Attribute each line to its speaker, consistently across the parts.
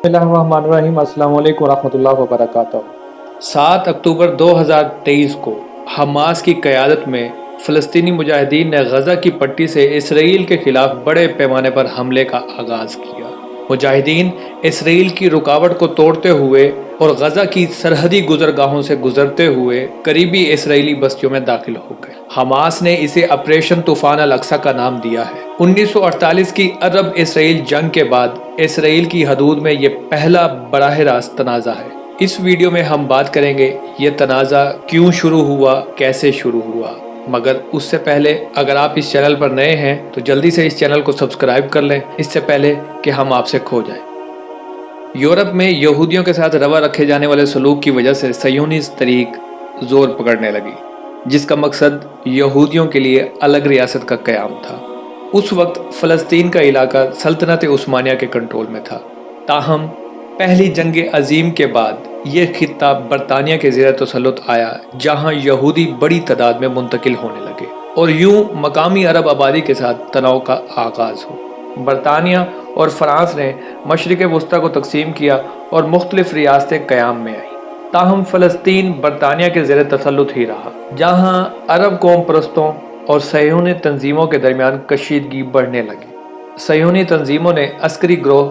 Speaker 1: बिस्मिल्लाहिर्रहमानिर्रहीम। अस्सलाम वालेकुम रहमतुल्लाहि व बरकातहू। 7 अक्टूबर 2023 को हमास की क़यादत में फ़लस्तीनी मुजाहिदीन ने गज़ा की पट्टी से इसराइल के खिलाफ बड़े पैमाने पर हमले का आगाज़ किया। मुजाहिदीन इसराइल की रुकावट को तोड़ते हुए और गज़ा की सरहदी गुजरगाहों से गुजरते हुए करीबी इसराइली बस्तियों में दाखिल हो गए। हमास ने इसे ऑपरेशन तूफान अल अक्सा का नाम दिया है। 1948 की अरब इसराइल जंग के बाद इसराइल की हदूद में ये पहला बराह रास्त तनाज़ा है। इस वीडियो में हम बात करेंगे ये तनाज़ा क्यों शुरू हुआ, कैसे शुरू हुआ। मगर उससे पहले अगर आप इस चैनल पर नए हैं तो जल्दी से इस चैनल को सब्सक्राइब कर लें, इससे पहले कि हम आपसे खो जाएं। यूरोप में यहूदियों के साथ रवा रखे जाने वाले सलूक की वजह से सयूनिस्ट तरीक जोर पकड़ने लगी, जिसका मकसद यहूदियों के लिए अलग रियासत का क़याम था। उस वक्त फ़लस्तीन का इलाका सल्तनत उस्मानिया के कंट्रोल में था। ताहम पहली जंग अजीम के बाद ये खित्ता बरतानिया के ज़ेर तसल्लुत आया, जहाँ यहूदी बड़ी तादाद में मुंतकिल होने लगे और यूं मकामी अरब आबादी के साथ तनाव का आगाज़ हो। बरतानिया और फ़रांस ने मशरिक़ वस्ता को तकसीम किया और मुख्तलिफ रियासतें क़याम में आईं। ताहम फ़लस्तीन बरतानिया के ज़ेर तसल्लुत ही रहा, जहाँ अरब कौम परस्तों और सयूनी तंजीमों के दरमियान कशीदगी बढ़ने लगी। सयूनी तंजीमों ने अस्करी ग्रोह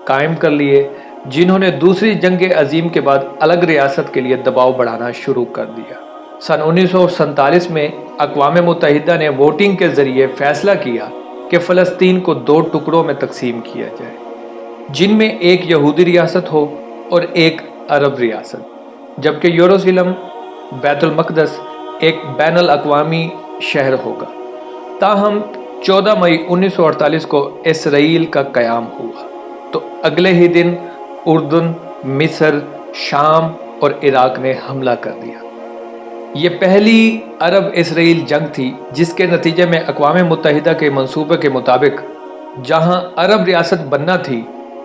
Speaker 1: कायम कर लिए, जिन्होंने दूसरी जंग अजीम के बाद अलग रियासत के लिए दबाव बढ़ाना शुरू कर दिया। सन 1947 में अक़वाम मुत्तहिदा ने वोटिंग के ज़रिए फ़ैसला किया कि फ़लस्तीन को 2 टुकड़ों में तकसीम किया जाए, जिनमें एक यहूदी रियासत हो और एक अरब रियासत, जबकि यरूशलेम बैतुल मक़दस एक बैनुल अक़वामी शहर होगा। ताहम 14 मई 1948 को इसराइल का क़याम हुआ तो अगले ही दिन उर्दन, मिस्र, शाम और इराक ने हमला कर दिया। ये पहली अरब इसराइल जंग थी जिसके नतीजे में अक़वाम मुत्तहिदा के मंसूबे के मुताबिक जहां अरब रियासत बनना थी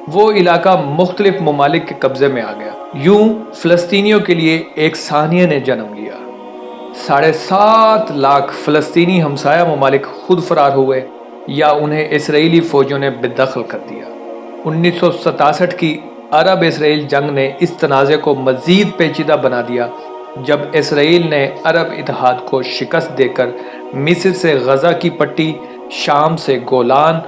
Speaker 1: वो इलाका मुख्तलिफ ममालिक के कब्ज़े में आ गया। यूं फ़लस्तीनियों के लिए एक सानिया ने जन्म लिया। 7.5 लाख फ़लस्तीनी हमसाया ममालिक खुद फरार हुए या उन्हें इसराइली फ़ौजों ने बेदखल कर दिया। 1967 की अरब इसराइल जंग ने इस तनाज़े को मज़ीद पेचीदा बना दिया, जब इसराइल ने अरब इत्तेहाद को शिकस्त देकर मिस्र से गज़ा की पट्टी, शाम से गोलान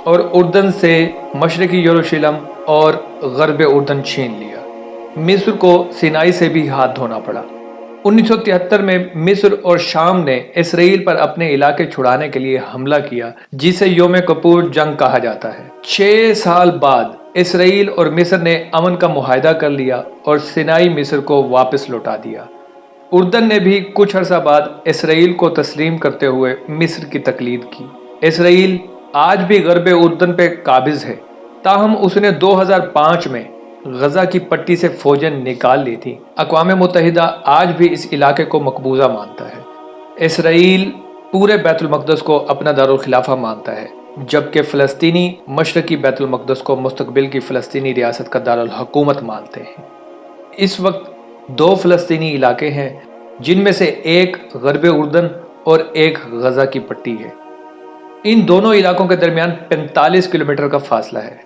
Speaker 1: और उर्दन से मशरक़ी यरूशलेम और ग़र्ब उर्दन छीन लिया। मिस्र को सिनाई से भी हाथ धोना पड़ा। 1973 में मिस्र और शाम ने इसराइल पर अपने इलाके छुड़ाने के लिए हमला किया, जिसे योम किपुर जंग कहा जाता है। 6 साल बाद इसराइल और मिस्र ने अमन का मुआहदा कर लिया और सिनाई मिस्र को वापस लौटा दिया। उर्दन ने भी कुछ अर्सा बाद इसराइल को तस्लीम करते हुए मिस्र की तकलीद की। इसराइल आज भी ग़र्ब उर्दन पे काबिज़ है, ताहम उसने 2005 में गज़ा की पट्टी से फ़ौजें निकाल ली थी। अक़वाम मुत्तहिदा आज भी इस इलाके को मकबूजा मानता है। इसराइल पूरे बैतुल मक़दस को अपना दारुल खिलाफा मानता है, जबकि फ़लस्तीनी मशरक़ी बैतुल मक़दस को मुस्तक़बिल की फ़लस्तीनी रियासत का दारुल हुकूमत मानते हैं। इस वक्त 2 फ़लस्तीनी इलाके हैं, जिनमें से एक ग़र्ब उर्दन और एक गज़ा की पट्टी है। इन दोनों इलाकों के दरमियान 45 किलोमीटर का फासला है।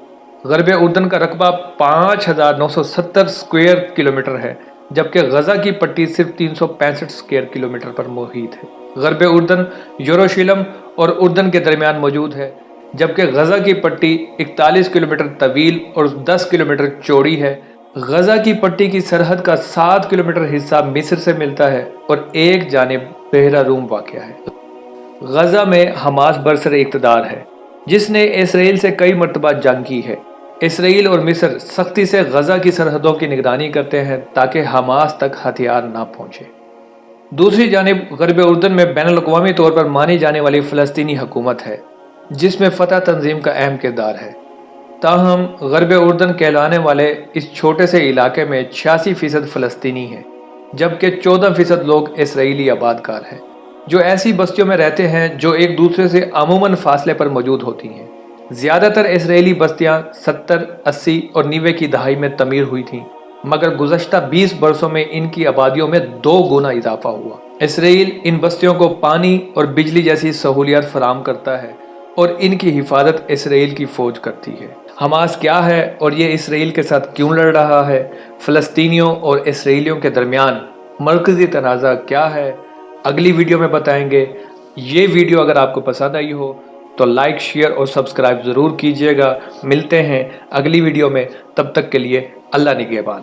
Speaker 1: ग़र्ब उर्दन का रकबा 5970 स्क्वायर किलोमीटर है, जबकि गज़ा की पट्टी सिर्फ 365 स्क्वायर किलोमीटर पर मुहित है। ग़र्ब उर्दन यरूशलेम और उर्दन के दरमियान मौजूद है, जबकि गज़ा की पट्टी 41 किलोमीटर तवील और 10 किलोमीटर चौड़ी है। गज़ा की पट्टी की सरहद का 7 किलोमीटर हिस्सा मिस्र से मिलता है और एक जानिब बहरा रूम वाक़या है। गज़ा में हमास बरसर इक़्तिदार है, जिसने इसराइल से कई मरतबा जंग की है। इसराइल और मिस्र सख्ती से गज़ा की सरहदों की निगरानी करते हैं ताकि हमास तक हथियार ना पहुँचे। दूसरी जानिब ग़र्ब उर्दन में बैनुल अक़वामी तौर पर मानी जाने वाली फ़लस्तीनी हुकूमत है, जिसमें फ़तह तंजीम का अहम किरदार है। ताहम ग़र्ब उर्दन कहलाने वाले इस छोटे से इलाके में 86% फ़लस्तीनी हैं, जबकि 14% लोग इसराइली आबादकार हैं, जो ऐसी बस्तियों में रहते हैं जो एक दूसरे से अमूमन फासले पर मौजूद होती हैं। ज़्यादातर इसराइली बस्तियां 70, 80 और 90 की दहाई में तमीर हुई थीं, मगर गुज़श्ता 20 बरसों में इनकी आबादियों में 2 गुना इजाफा हुआ। इसराइल इन बस्तियों को पानी और बिजली जैसी सहूलियत फराहम करता है और इनकी हिफाजत इसराइल की फ़ौज करती है। حماس کیا ہے اور یہ اسرائیل کے ساتھ کیوں لڑ رہا ہے؟ فلسطینیوں اور اسرائیلیوں کے درمیان مرکزی تنازع کیا ہے؟ اگلی ویڈیو میں بتائیں گے۔ یہ ویڈیو اگر آپ کو پسند آئی ہو تو لائک، شیئر اور سبسکرائب ضرور کیجیے گا۔ ملتے ہیں اگلی ویڈیو میں، تب تک کے لیے اللہ نگہبان۔